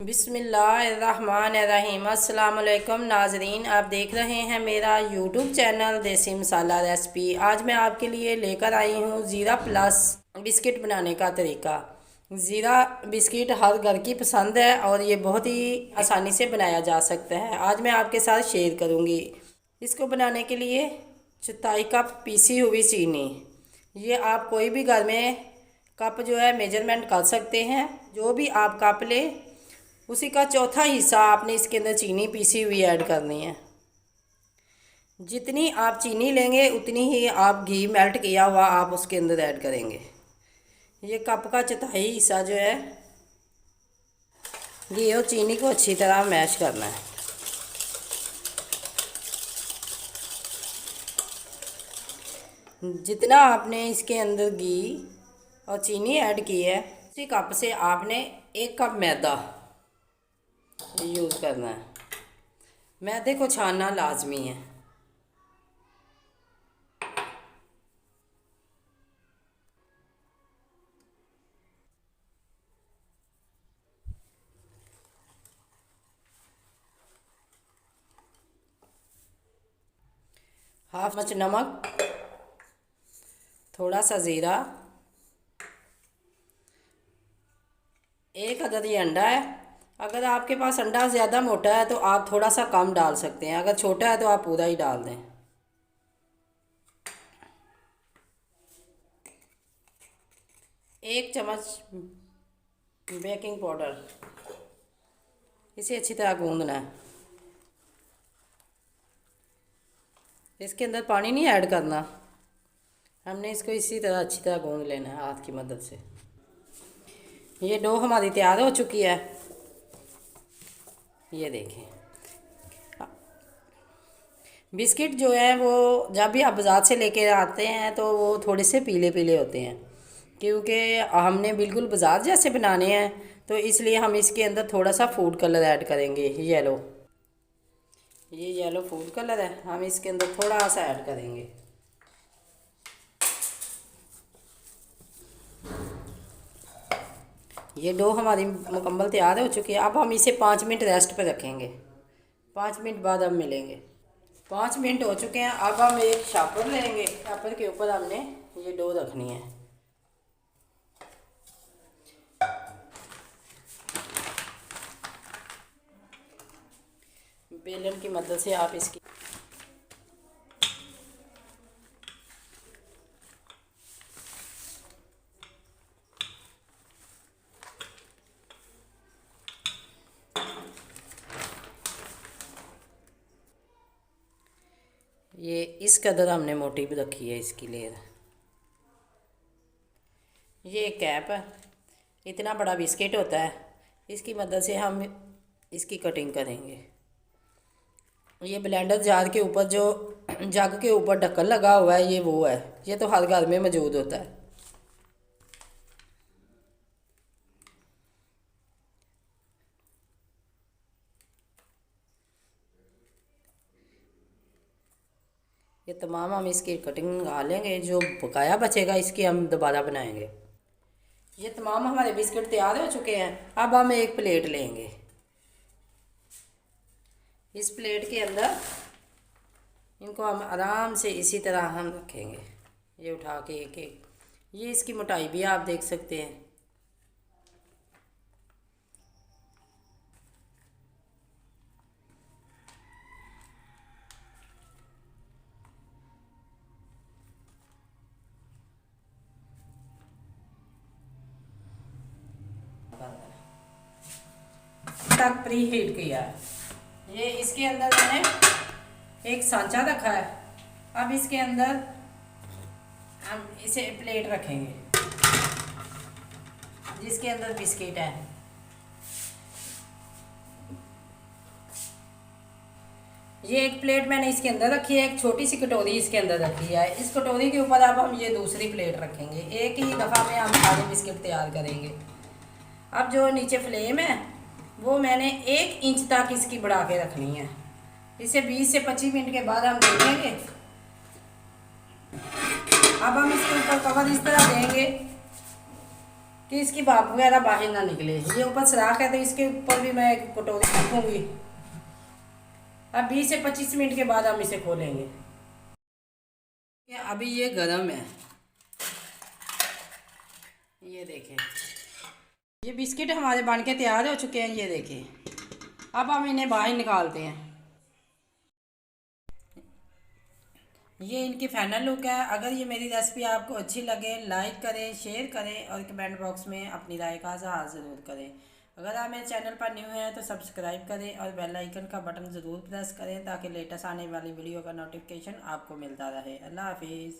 बिस्मिल्लाहिर्रहमानिर्रहीम। अस्सलाम वालेकुम नाजरीन, आप देख रहे हैं मेरा यूट्यूब चैनल देसी मसाला रेसिपी। आज मैं आपके लिए लेकर आई हूँ ज़ीरा प्लस बिस्किट बनाने का तरीका। ज़ीरा बिस्किट हर घर की पसंद है और ये बहुत ही आसानी से बनाया जा सकता है। आज मैं आपके साथ शेयर करूँगी। इसको बनाने के लिए 1/4 कप पीसी हुई चीनी, ये आप कोई भी घर में कप जो है मेजरमेंट कर सकते हैं। जो भी आप कप ले उसी का चौथा हिस्सा आपने इसके अंदर चीनी पीसी हुई ऐड करनी है। जितनी आप चीनी लेंगे उतनी ही आप घी मेल्ट किया हुआ आप उसके अंदर ऐड करेंगे। ये कप का चौथाई हिस्सा जो है घी और चीनी को अच्छी तरह मैश करना है। जितना आपने इसके अंदर घी और चीनी ऐड की है उसी कप से आपने 1 कप मैदा यूज़ करना है। मैदे को छानना लाजमी है। हाफ चम्मच नमक, थोड़ा सा ज़ीरा, 1 अदद ये अंडा है। अगर आपके पास अंडा ज़्यादा मोटा है तो आप थोड़ा सा कम डाल सकते हैं, अगर छोटा है तो आप पूरा ही डाल दें। 1 चम्मच बेकिंग पाउडर, इसे अच्छी तरह गूंदना है। इसके अंदर पानी नहीं ऐड करना, हमने इसको इसी तरह अच्छी तरह गूंद लेना है हाथ की मदद से। ये डो हमारी तैयार हो चुकी है, ये देखें। बिस्किट जो है वो जब भी आप बाज़ार से लेके आते हैं तो वो थोड़े से पीले पीले होते हैं, क्योंकि हमने बिल्कुल बाज़ार जैसे बनाने हैं तो इसलिए हम इसके अंदर थोड़ा सा फूड कलर ऐड करेंगे। येलो, ये येलो फूड कलर है, हम इसके अंदर थोड़ा सा ऐड करेंगे। ये डो हमारी मुकम्मल तैयार हो चुकी है। अब हम इसे 5 मिनट रेस्ट पर रखेंगे। 5 मिनट बाद हम मिलेंगे। 5 मिनट हो चुके हैं। अब हम एक शापर लेंगे, शापर के ऊपर हमने ये डो रखनी है। बेलन की मदद से आप इसकी ये इस कदर हमने मोटी भी रखी है इसकी लेयर। ये एक कैप है, इतना बड़ा बिस्किट होता है, इसकी मदद से हम इसकी कटिंग करेंगे। ये ब्लेंडर जार के ऊपर जो जग के ऊपर ढक्कन लगा हुआ है ये वो है, ये तो हर घर में मौजूद होता है। ये तमाम हम इसकी कटिंग निकाल लेंगे, जो बकाया बचेगा इसकी हम दोबारा बनाएंगे। ये तमाम हमारे बिस्किट तैयार हो चुके हैं। अब हम एक प्लेट लेंगे, इस प्लेट के अंदर इनको हम आराम से इसी तरह हम रखेंगे, ये उठा के एक एक। ये इसकी मोटाई भी आप देख सकते हैं। तक प्री हीट किया है। ये इसके अंदर मैंने एक सांचा रखा है। अब इसके अंदर हम इसे प्लेट रखेंगे जिसके अंदर बिस्किट है। ये एक प्लेट मैंने इसके अंदर रखी है, एक छोटी सी कटोरी इसके अंदर रखी है। इस कटोरी के ऊपर अब हम ये दूसरी प्लेट रखेंगे। एक ही दफ़ा में हम सारे बिस्किट तैयार करेंगे। अब जो नीचे फ्लेम है वो मैंने 1 इंच तक इसकी बढ़ा के रखनी है। इसे 20 से 25 मिनट के बाद हम देखेंगे। अब हम इसके ऊपर कवर इस तरह देंगे कि इसकी भाप वगैरह बाहर ना निकले। ये ऊपर सराख है तो इसके ऊपर भी मैं एक कटोरी रखूँगी। अब 20 से 25 मिनट के बाद हम इसे खोलेंगे। अभी ये गरम है, ये देखें, ये बिस्किट हमारे बन के तैयार हो चुके हैं। ये देखें, अब हम इन्हें बाहर निकालते हैं। ये इनकी फाइनल लुक है। अगर ये मेरी रेसिपी आपको अच्छी लगे, लाइक करें, शेयर करें और कमेंट बॉक्स में अपनी राय का इज़हार ज़रूर करें। अगर आप मेरे चैनल पर न्यू हैं तो सब्सक्राइब करें और बेल आइकन का बटन ज़रूर प्रेस करें ताकि लेटेस्ट आने वाली वीडियो का नोटिफिकेशन आपको मिलता रहे। अल्लाह हाफिज़।